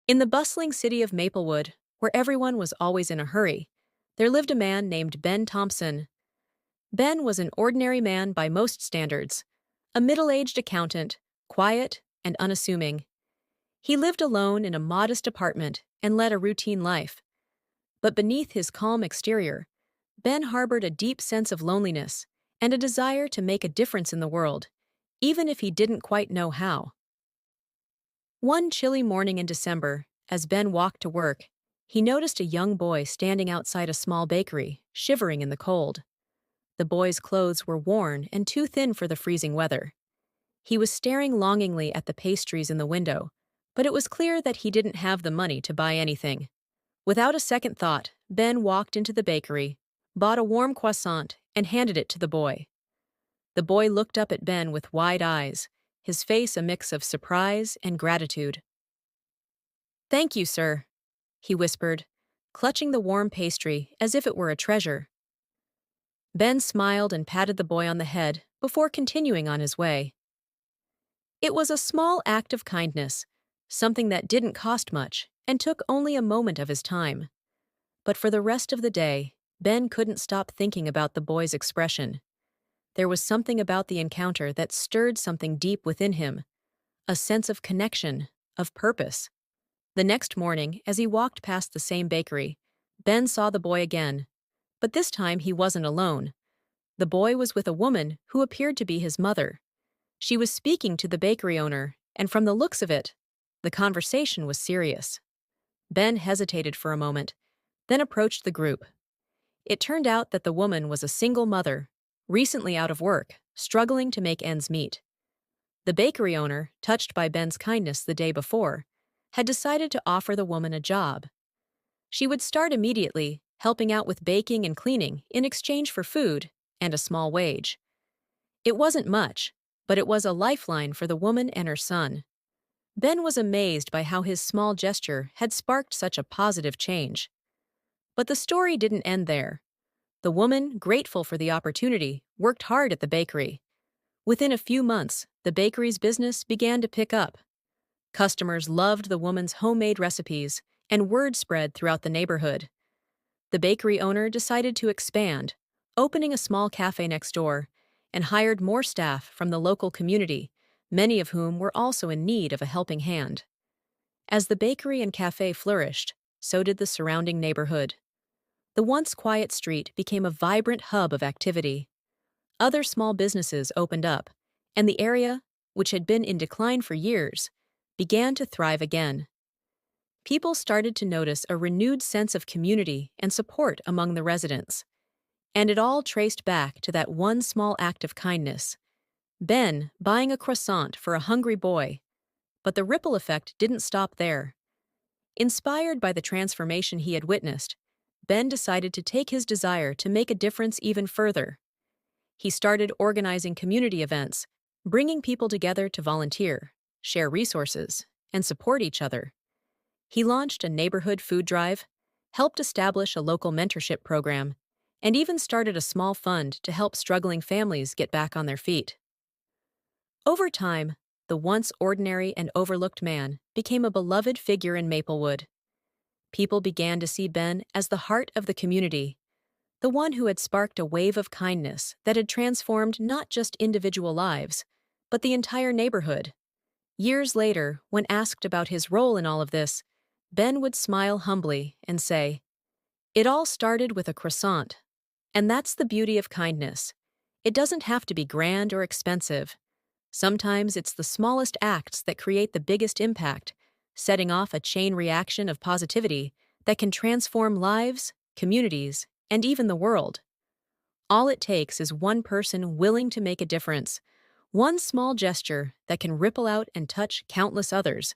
In the bustling city of Maplewood, where everyone was always in a hurry, there lived a man named Ben Thompson. Ben was an ordinary man by most standards, a middle-aged accountant, quiet and unassuming. He lived alone in a modest apartment and led a routine life. But beneath his calm exterior, Ben harbored a deep sense of loneliness and a desire to make a difference in the world, even if he didn't quite know how. One chilly morning in December, as Ben walked to work, he noticed a young boy standing outside a small bakery, shivering in the cold. The boy's clothes were worn and too thin for the freezing weather. He was staring longingly at the pastries in the window, but it was clear that he didn't have the money to buy anything. Without a second thought, Ben walked into the bakery, bought a warm croissant, and handed it to the boy. The boy looked up at Ben with wide eyes, his face a mix of surprise and gratitude. "Thank you, sir," he whispered, clutching the warm pastry as if it were a treasure. Ben smiled and patted the boy on the head before continuing on his way. It was a small act of kindness, something that didn't cost much and took only a moment of his time. But for the rest of the day, Ben couldn't stop thinking about the boy's expression. There was something about the encounter that stirred something deep within him, a sense of connection, of purpose. The next morning, as he walked past the same bakery, Ben saw the boy again. But this time he wasn't alone. The boy was with a woman who appeared to be his mother. She was speaking to the bakery owner, and from the looks of it, the conversation was serious. Ben hesitated for a moment, then approached the group. It turned out that the woman was a single mother, recently out of work, struggling to make ends meet. The bakery owner, touched by Ben's kindness the day before, had decided to offer the woman a job. She would start immediately, helping out with baking and cleaning in exchange for food and a small wage. It wasn't much, but it was a lifeline for the woman and her son. Ben was amazed by how his small gesture had sparked such a positive change. But the story didn't end there. The woman, grateful for the opportunity, worked hard at the bakery. Within a few months, the bakery's business began to pick up. Customers loved the woman's homemade recipes, and word spread throughout the neighborhood. The bakery owner decided to expand, opening a small cafe next door, and hired more staff from the local community, many of whom were also in need of a helping hand. As the bakery and cafe flourished, so did the surrounding neighborhood. The once quiet street became a vibrant hub of activity. Other small businesses opened up, and the area, which had been in decline for years, began to thrive again. People started to notice a renewed sense of community and support among the residents. And it all traced back to that one small act of kindness: Ben buying a croissant for a hungry boy. But the ripple effect didn't stop there. Inspired by the transformation he had witnessed, Ben decided to take his desire to make a difference even further. He started organizing community events, bringing people together to volunteer, share resources, and support each other. He launched a neighborhood food drive, helped establish a local mentorship program, and even started a small fund to help struggling families get back on their feet. Over time, the once ordinary and overlooked man became a beloved figure in Maplewood. People began to see Ben as the heart of the community, the one who had sparked a wave of kindness that had transformed not just individual lives, but the entire neighborhood. Years later, when asked about his role in all of this, Ben would smile humbly and say, "It all started with a croissant." And that's the beauty of kindness. It doesn't have to be grand or expensive. Sometimes it's the smallest acts that create the biggest impact, setting off a chain reaction of positivity that can transform lives, communities, and even the world. All it takes is one person willing to make a difference, one small gesture that can ripple out and touch countless others,